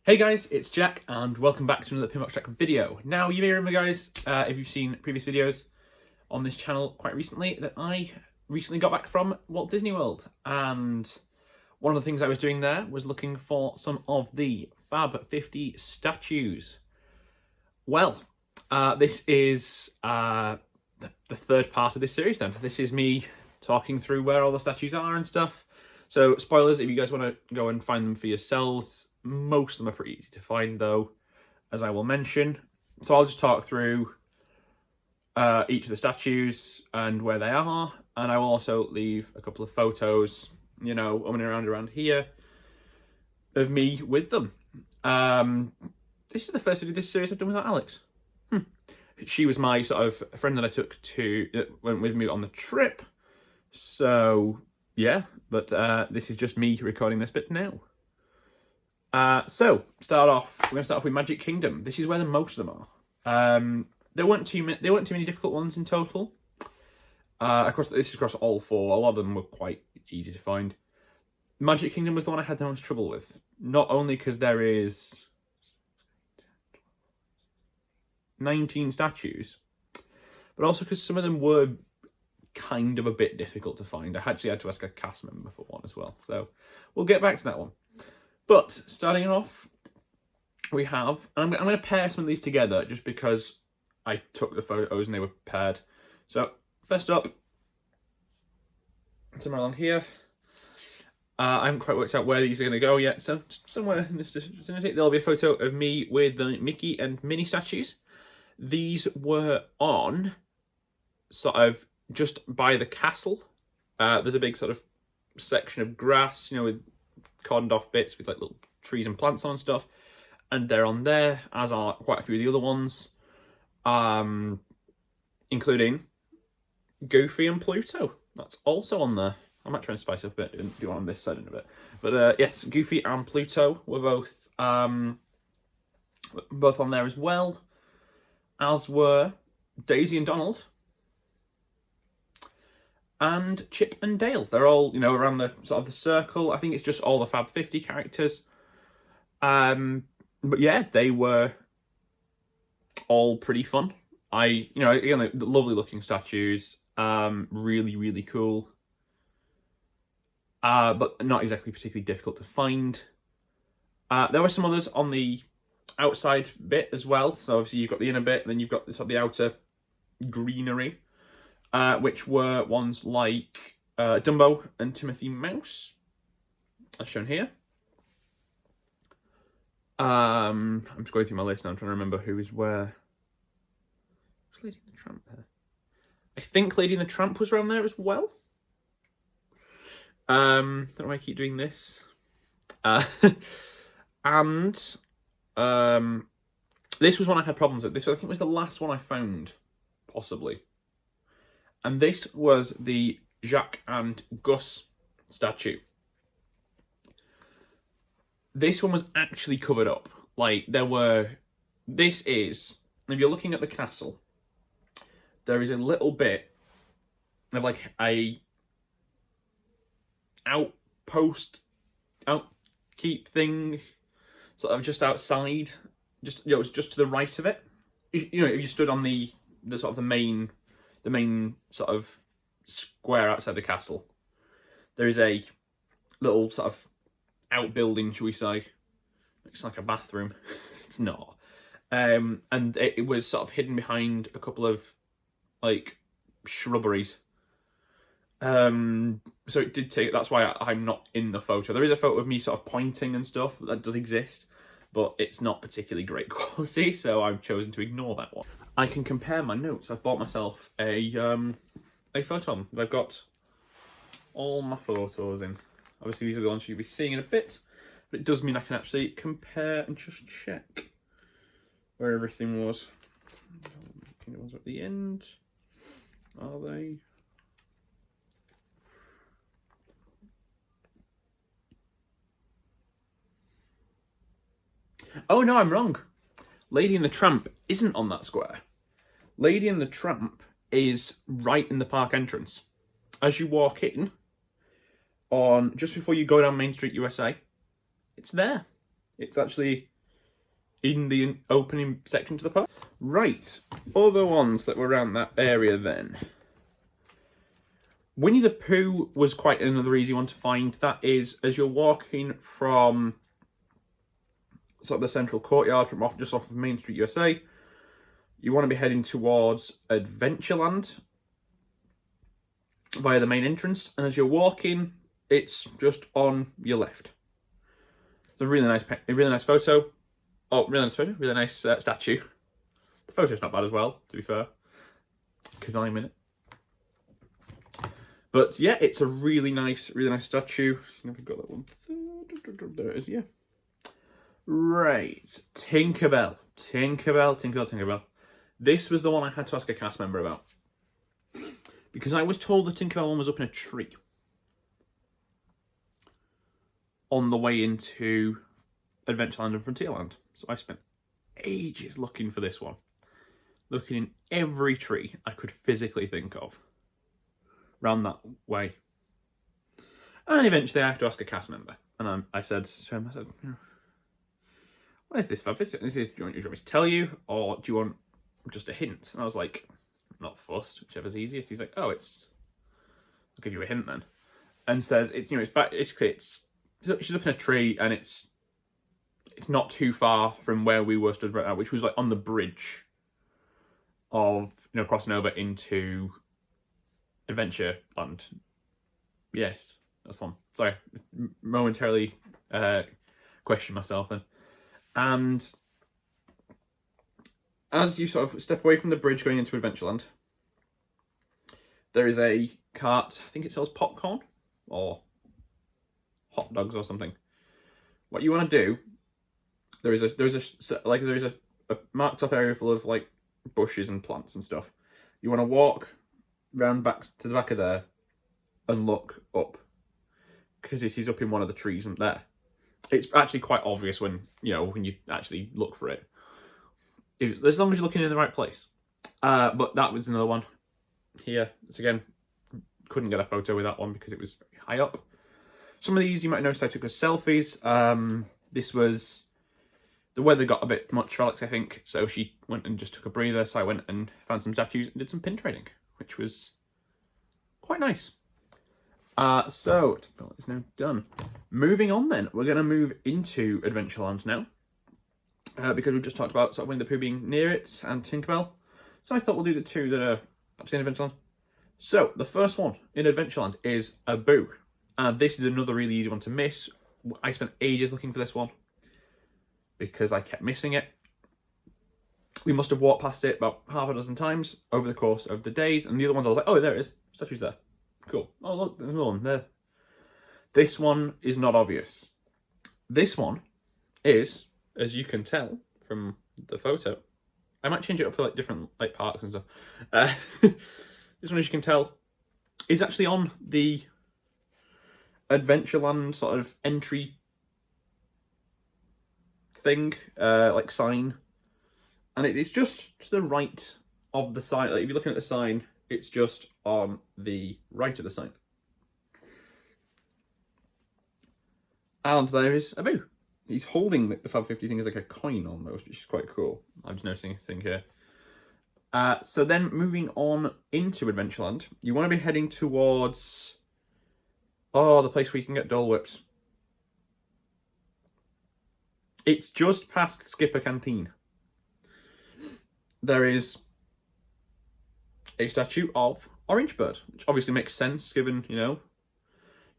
Hey guys, it's Jack and welcome back to another Pinocchio Track video. Now you may remember guys, if you've seen previous videos on this channel quite recently, that I recently got back from Walt Disney World, and one of the things I was doing there was looking for some of the Fab 50 statues. Well, this is the third part of this series then. This is me talking through where all the statues are and stuff. So spoilers, if you guys want to go and find them for yourselves, most of them are pretty easy to find though, as I will mention. So I'll just talk through each of the statues and where they are, and I will also leave a couple of photos, you know, running around here of me with them. This is the first video of this series I've done without Alex. She was my sort of friend that I took to, that went with me on the trip. So yeah, but this is just me recording this bit now. So we're going to start off with Magic Kingdom. This is where the most of them are. There weren't too many difficult ones in total. This is across all four. A lot of them were quite easy to find. Magic Kingdom was the one I had the most trouble with. Not only because there is 19 statues, but also because some of them were kind of a bit difficult to find. I actually had to ask a cast member for one as well. So we'll get back to that one. But starting off, we have, and I'm going to pair some of these together just because I took the photos and they were paired. So first up, somewhere along here, I haven't quite worked out where these are going to go yet. So somewhere in this vicinity, there'll be a photo of me with the Mickey and Minnie statues. These were on sort of just by the castle. There's a big sort of section of grass, you know, with cordoned off bits with like little trees and plants on and stuff, and they're on there, as are quite a few of the other ones, including Goofy and Pluto. That's also on there. I might try and spice up a bit and do it on this side in a bit, but yes, Goofy and Pluto were both on there as well, as were Daisy and Donald and Chip and Dale. They're all, you know, around the sort of the circle. I think it's just all the Fab 50 characters. But yeah, they were all pretty fun. Again, the lovely looking statues. Really, really cool. But not exactly particularly difficult to find. There were some others on the outside bit as well. So obviously you've got the inner bit, and then you've got the, sort of the outer greenery. Which were ones like Dumbo and Timothy Mouse, as shown here. I'm just going through my list now. I'm trying to remember who is where. Was Lady and the Tramp there? I think Lady and the Tramp was around there as well. Don't know why I keep doing this. And this was one I had problems with. This I think was the last one I found, possibly. And this was the Jacques and Gus statue. This one was actually covered up. Like, this is, if you're looking at the castle, there is a little bit of like a outpost, outkeep thing, sort of just outside, just, you know, it's just to the right of it. You know, if you stood on the sort of the main sort of square outside the castle, there is a little sort of outbuilding, shall we say. It's like a bathroom. It's not. And it was sort of hidden behind a couple of like shrubberies. So it did take, that's why I'm not in the photo. There is a photo of me sort of pointing and stuff, that does exist, but it's not particularly great quality, so I've chosen to ignore that one. I can compare my notes. I've bought myself a photo album. I've got all my photos in. Obviously, these are the ones you'll be seeing in a bit, but it does mean I can actually compare and just check where everything was. The ones at the end. Are they? Oh no, I'm wrong. Lady and the Tramp isn't on that square. Lady and the Tramp is right in the park entrance. As you walk in, just before you go down Main Street USA, it's there. It's actually in the opening section to the park. Right, other ones that were around that area then. Winnie the Pooh was quite another easy one to find. That is, as you're walking from sort of the central courtyard, from just off of Main Street, USA, you want to be heading towards Adventureland via the main entrance, and as you're walking, it's just on your left. It's a really nice photo. Oh, really nice photo, really nice statue. The photo's not bad as well, to be fair, because I'm in it. But yeah, it's a really nice statue. Never got that one. There it is, yeah. Right, Tinkerbell. This was the one I had to ask a cast member about, because I was told the Tinkerbell one was up in a tree on the way into Adventureland and Frontierland. So I spent ages looking for this one. Looking in every tree I could physically think of round that way. And eventually I have to ask a cast member. And I said to him, what is this, Fab? Do you want me to tell you, or do you want just a hint? And I was like, not fussed, whichever's easiest. He's like, oh, I'll give you a hint then. And says, she's up in a tree, and it's not too far from where we were stood right now, which was like on the bridge of, crossing over into Adventureland. Yes, that's the one. Sorry, momentarily questioned myself then. And as you sort of step away from the bridge going into Adventureland, there is a cart. I think it sells popcorn or hot dogs or something. What you want to do, there is a marked off area full of like bushes and plants and stuff. You want to walk round back to the back of there and look up, because it is up in one of the trees and there. It's actually quite obvious when you actually look for it, as long as you're looking in the right place. But that was another one here. It's again, couldn't get a photo with that one because it was very high up. Some of these you might notice I took as selfies. This was, the weather got a bit much for Alex, I think, so she went and just took a breather. So I went and found some statues and did some pin trading, which was quite nice. So Tinkerbell is now done. Moving on then, we're going to move into Adventureland now, because we've just talked about sort of Winnie the Pooh being near it and Tinkerbell. So I thought we'll do the two that are actually in Adventureland. So the first one in Adventureland is a Boo. And this is another really easy one to miss. I spent ages looking for this one because I kept missing it. We must have walked past it about half a dozen times over the course of the days. And the other ones I was like, oh, there it is. Statue's there. Cool. Oh, look, there's another one there. This one is not obvious. This one is, as you can tell from the photo, I might change it up for like different like parks and stuff. This one, as you can tell, is actually on the Adventureland sort of entry thing, like sign, and it's just to the right of the sign. Like if you're looking at the sign, it's just on the right of the sign. And there is a Boo. He's holding the Fab 50 thing as like a coin almost, which is quite cool. I'm just noticing a thing here. So then moving on into Adventureland, you want to be heading towards, the place where you can get Dole Whips. It's just past Skipper Canteen. There is a statue of Orange Bird, which obviously makes sense given,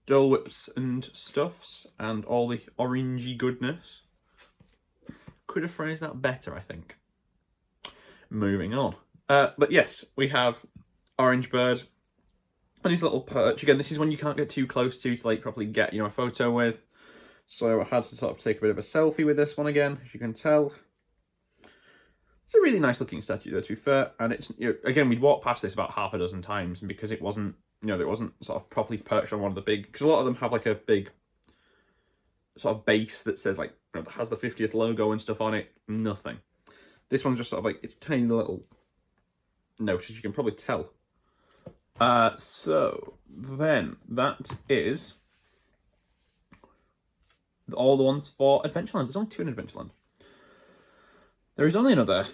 Dole Whips and stuffs and all the orangey goodness. Could have phrased that better, I think. Moving on. But yes, we have Orange Bird and his little perch. Again, this is one you can't get too close to like properly get, a photo with. So I had to sort of take a bit of a selfie with this one again, as you can tell. It's a really nice looking statue though, to be fair. And it's, again, we'd walked past this about half a dozen times, and because it wasn't, it wasn't sort of properly perched on one of the big, because a lot of them have like a big sort of base that says like, that has the 50th logo and stuff on it. Nothing. This one's just sort of like, it's tiny little note, as you can probably tell. So then that is all the ones for Adventureland. There's only 2 in Adventureland. There is only another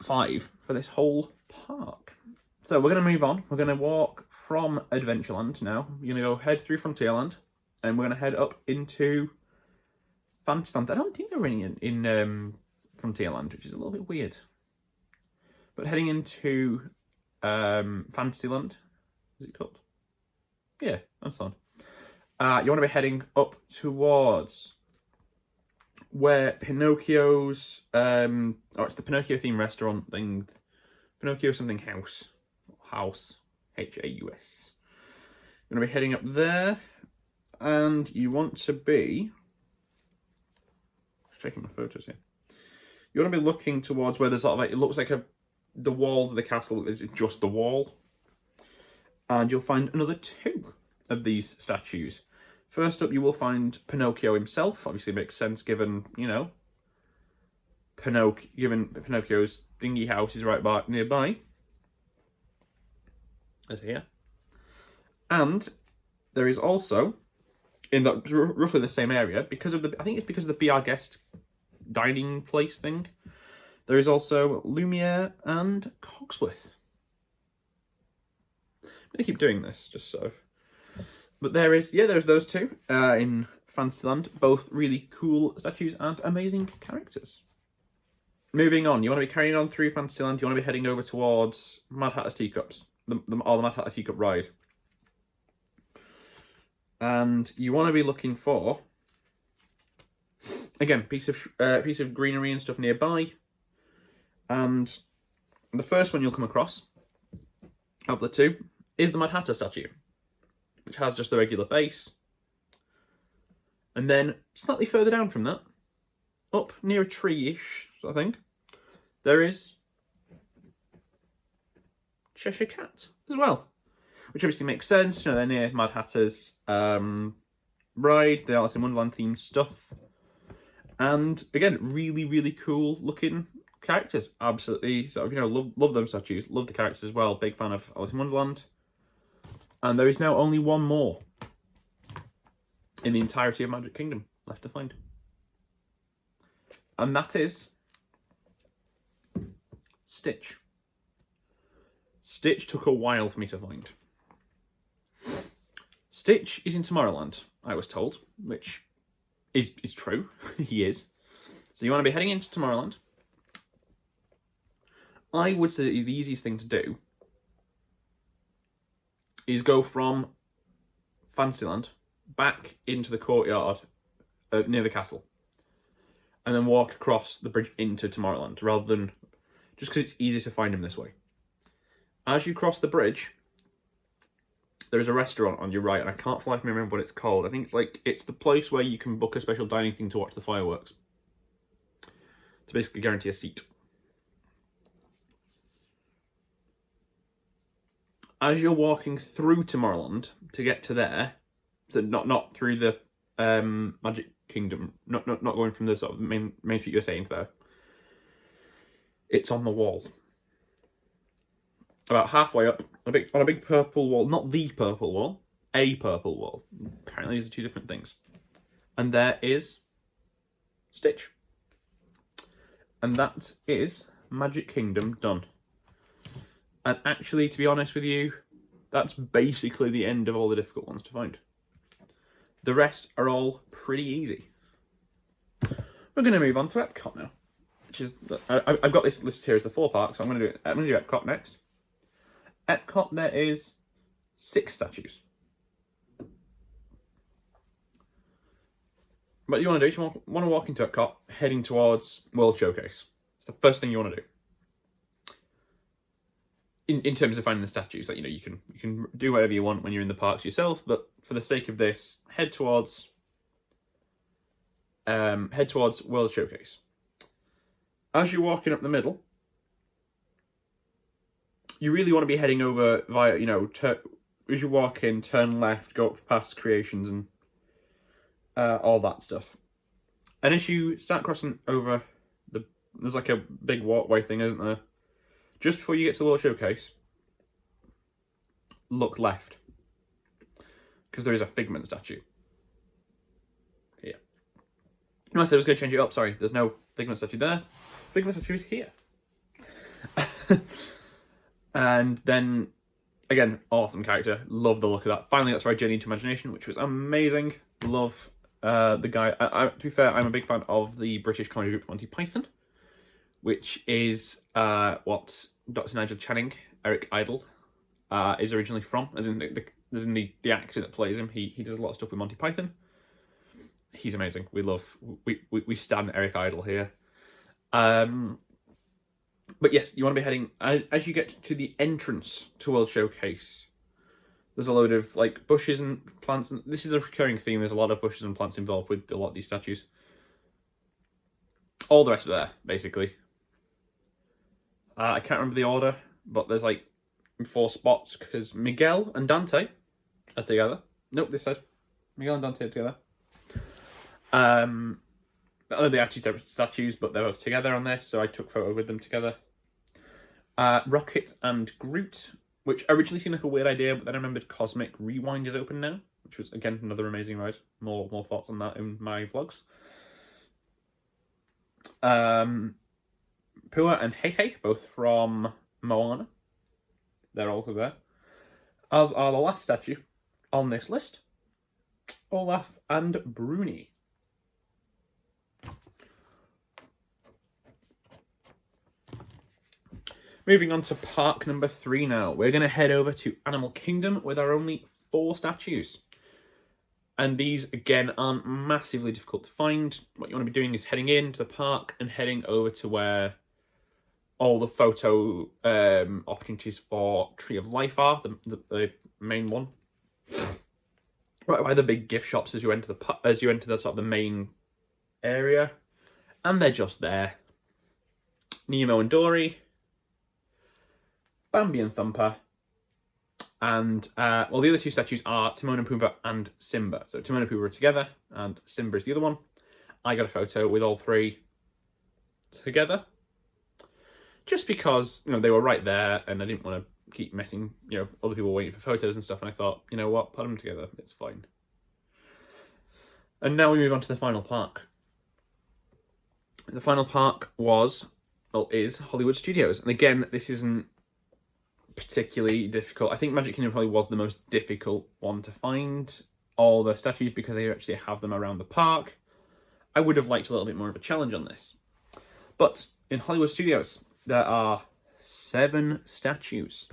5 for this whole park. So we're going to move on. We're going to walk from Adventureland now. We're going to go head through Frontierland, and we're going to head up into Fantasyland. I don't think they're running in Frontierland, which is a little bit weird. But heading into Fantasyland, is it called? Yeah, that's on. You want to be heading up towards where Pinocchio's, it's the Pinocchio themed restaurant thing. Pinocchio something house. House. H-A-U-S. You're going to be heading up there. And you want to be... checking my photos here. You want to be looking towards where there's sort of like, it looks like the walls of the castle is just the wall. And you'll find another 2 of these statues. First up, you will find Pinocchio himself. Obviously, makes sense given, you know, Pinocchio's thingy house is right nearby. As here. And there is also, in that roughly the same area, because of I think it's because of the Be Our Guest dining place thing, there is also Lumiere and Cogsworth. I'm going to keep doing this, just sort of. But there's those 2 in Fantasyland. Both really cool statues and amazing characters. Moving on, you want to be carrying on through Fantasyland. You want to be heading over towards Mad Hatter's Teacups, the Mad Hatter Teacup ride. And you want to be looking for, again, piece of greenery and stuff nearby. And the first one you'll come across of the 2 is the Mad Hatter statue, which has just the regular base. And then slightly further down from that, up near a tree-ish, I think, there is Cheshire Cat as well, which obviously makes sense. You know, they're near Mad Hatter's ride, the Alice in Wonderland themed stuff. And again, really, really cool looking characters. Absolutely, sort of, you know, love them statues, love the characters as well. Big fan of Alice in Wonderland. And there is now only one more in the entirety of Magic Kingdom left to find. And that is Stitch. Stitch took a while for me to find. Stitch is in Tomorrowland, I was told, which is true. He is. So you want to be heading into Tomorrowland. I would say the easiest thing to do is go from Fantasyland back into the courtyard near the castle, and then walk across the bridge into Tomorrowland, rather than just because it's easier to find him this way. As you cross the bridge, there is a restaurant on your right, and I can't for the life of me remember what it's called. I think it's the place where you can book a special dining thing to watch the fireworks, to basically guarantee a seat. As you're walking through Tomorrowland to get to there, so not through the Magic Kingdom, not going from the sort of main street you're saying there, it's on the wall. About halfway up, on a big purple wall, not the purple wall, a purple wall. Apparently these are 2 different things. And there is Stitch. And that is Magic Kingdom done. And actually, to be honest with you, that's basically the end of all the difficult ones to find. The rest are all pretty easy. We're going to move on to Epcot now, which is I've got this list here as the 4 parks. So I'm going to do Epcot next. Epcot, there is 6 statues. What you want to do is you want to walk into Epcot, heading towards World Showcase. It's the first thing you want to do. In terms of finding the statues, like, you know, you can do whatever you want when you're in the parks yourself, but for the sake of this, head towards World Showcase. As you're walking up the middle, you really want to be heading over via, you know, as you walk in, turn left, go up past Creations and all that stuff. And as you start crossing over, there's like a big walkway thing, isn't there? Just before you get to the World Showcase, look left, because there is a Figment statue here. No, I said I was going to change it up. Sorry, there's no Figment statue there. Figment statue is here. And then, again, awesome character. Love the look of that. Finally got to ride Journey into Imagination, which was amazing. Love the guy. To be fair, I'm a big fan of the British comedy group Monty Python, which is what Dr. Nigel Channing, Eric Idle, is originally from, as in the actor that plays him. He does a lot of stuff with Monty Python. He's amazing. We stand Eric Idle here. But yes, you want to be heading, as you get to the entrance to World Showcase, there's a load of like bushes and plants, and this is a recurring theme. There's a lot of bushes and plants involved with a lot of these statues. All the rest are there, basically. I can't remember the order, but there's like 4 spots because Miguel and Dante are together. Nope, this side. Miguel and Dante are together. They're actually separate statues, but they're both together on this, so I took photo with them together. Rocket and Groot, which originally seemed like a weird idea, but then I remembered Cosmic Rewind is open now, which was, again, another amazing ride. More thoughts on that in my vlogs. Pua and Heihei, both from Moana. They're also there. As are the last statue on this list, Olaf and Bruni. Moving on to park number 3 now. We're going to head over to Animal Kingdom with our only 4 statues. And these, again, aren't massively difficult to find. What you want to be doing is heading into the park and heading over to where all the photo opportunities for Tree of Life are, the main one. Right by the big gift shops as you enter the sort of the main area. And they're just there. Nemo and Dory, Bambi and Thumper, and well, the other 2 statues are Timon and Pumbaa and Simba. So Timon and Pumbaa are together, and Simba is the other one. I got a photo with all 3 together, just because, you know, they were right there, and I didn't want to keep messing, you know, other people waiting for photos and stuff. And I thought, you know what, put them together, it's fine. And now we move on to the final park. The final park is Hollywood Studios, and again, this isn't particularly difficult. I think Magic Kingdom probably was the most difficult one to find all the statues because they actually have them around the park. I would have liked a little bit more of a challenge on this. But in Hollywood Studios, there are 7 statues.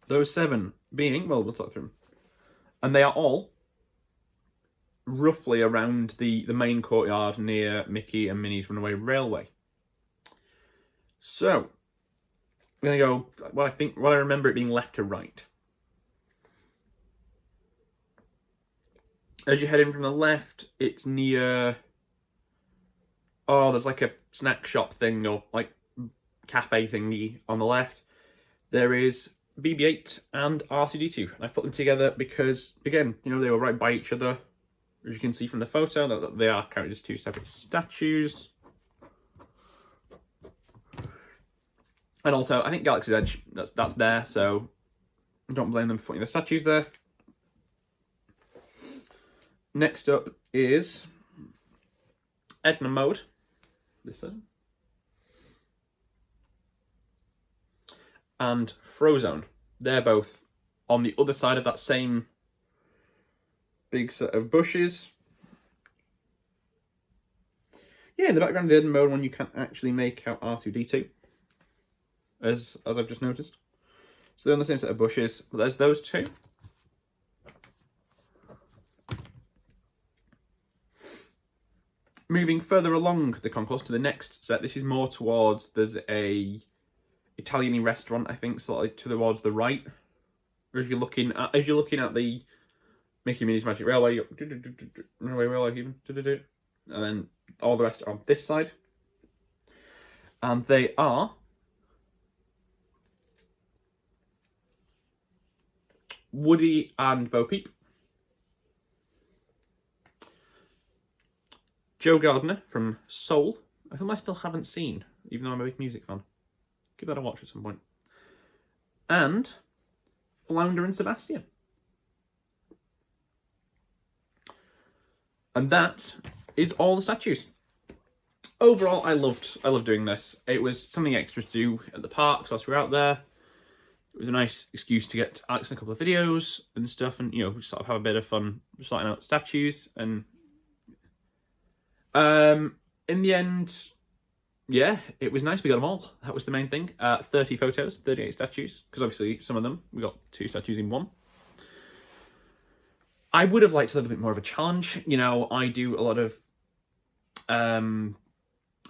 Those 7 being, well, we'll talk through them. And they are all roughly around the main courtyard near Mickey and Minnie's Runaway Railway. So, I'm going to go, what I remember it being left to right. As you head in from the left, it's near, there's like a snack shop thing or like cafe thingy on the left. There is Bb8 and Rcd2. I've put them together because, again, you know, they were right by each other. As you can see from the photo, that they are counted as 2 separate statues. And also, I think Galaxy's Edge, that's there, so don't blame them for putting the statues there. Next up is Edna Mode, this side, and Frozone. They're both on the other side of that same big set of bushes. Yeah, in the background of the Edna Mode one, you can actually make out R2-D2. As I've just noticed. So they're on the same set of bushes, but there's those 2. Moving further along the concourse to the next set, this is more towards, there's a Italian restaurant, I think, slightly towards the right. As you're looking at the Mickey Minnie's Magic Railway, and then all the rest are on this side. And they are Woody and Bo Peep, Joe Gardner from Soul, a film I still haven't seen, even though I'm a big music fan. Give that a watch at some point. And Flounder and Sebastian. And that is all the statues. Overall, I loved doing this. It was something extra to do at the parks whilst we were out there. It was a nice excuse to get Alex in a couple of videos and stuff, and, you know, sort of have a bit of fun sorting out statues. And in the end, yeah, it was nice. We got them all. That was the main thing. 30 photos, 38 statues, because obviously some of them, we got 2 statues in one. I would have liked a little bit more of a challenge. You know, I do a lot of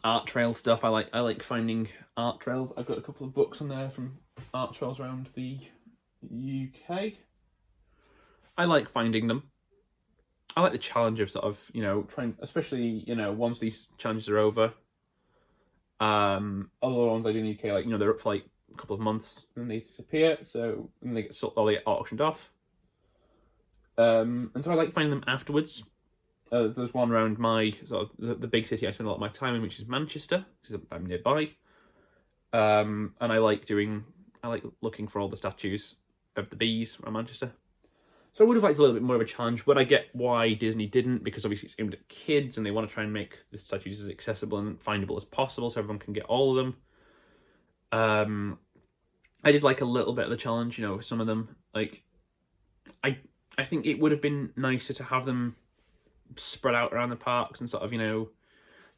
art trail stuff. I like finding art trails. I've got a couple of books on there from art trails around the UK. I like finding them. I like the challenge of sort of, you know, trying, especially, you know, once these challenges are over. Other ones I do in the UK, like, you know, they're up for like a couple of months and they disappear, so and they get auctioned off. And so I like finding them afterwards. There's one around my sort of the big city I spend a lot of my time in, which is Manchester, because I'm nearby. And I like looking for all the statues of the bees around Manchester. So I would have liked a little bit more of a challenge, but I get why Disney didn't, because obviously it's aimed at kids and they want to try and make the statues as accessible and findable as possible so everyone can get all of them. I did like a little bit of the challenge, you know, some of them. Like, I think it would have been nicer to have them spread out around the parks and sort of, you know,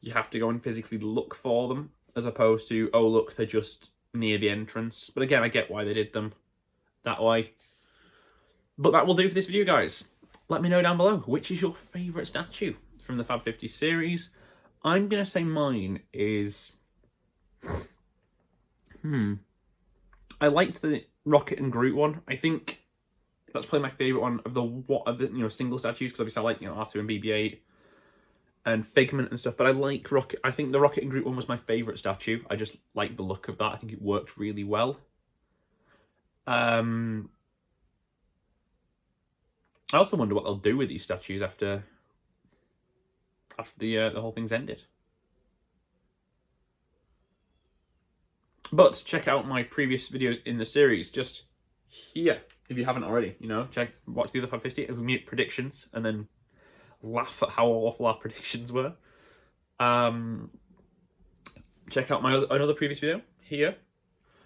you have to go and physically look for them, as opposed to, oh look, they're just near the entrance. But again, I get why they did them that way. But that will do for this video, guys. Let me know down below, which is your favourite statue from the Fab 50 series? I'm going to say mine is... I liked the Rocket and Groot one. I think that's probably my favourite one of the you know, single statues, because obviously I like, you know, R2 and Bb8 and Figment and stuff, but I like Rocket. I think the Rocket and Groot one was my favourite statue. I just like the look of that. I think it worked really well. I also wonder what they'll do with these statues after the whole thing's ended. But check out my previous videos in the series, just here, if you haven't already. You know, watch the other Fab 50, we make predictions, and then laugh at how awful our predictions were. Check out another previous video here.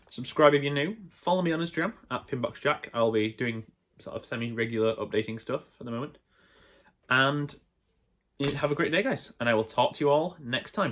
Subscribe if you're new. Follow me on Instagram at PinboxJack. I'll be doing sort of semi-regular updating stuff at the moment. And have a great day, guys. And I will talk to you all next time.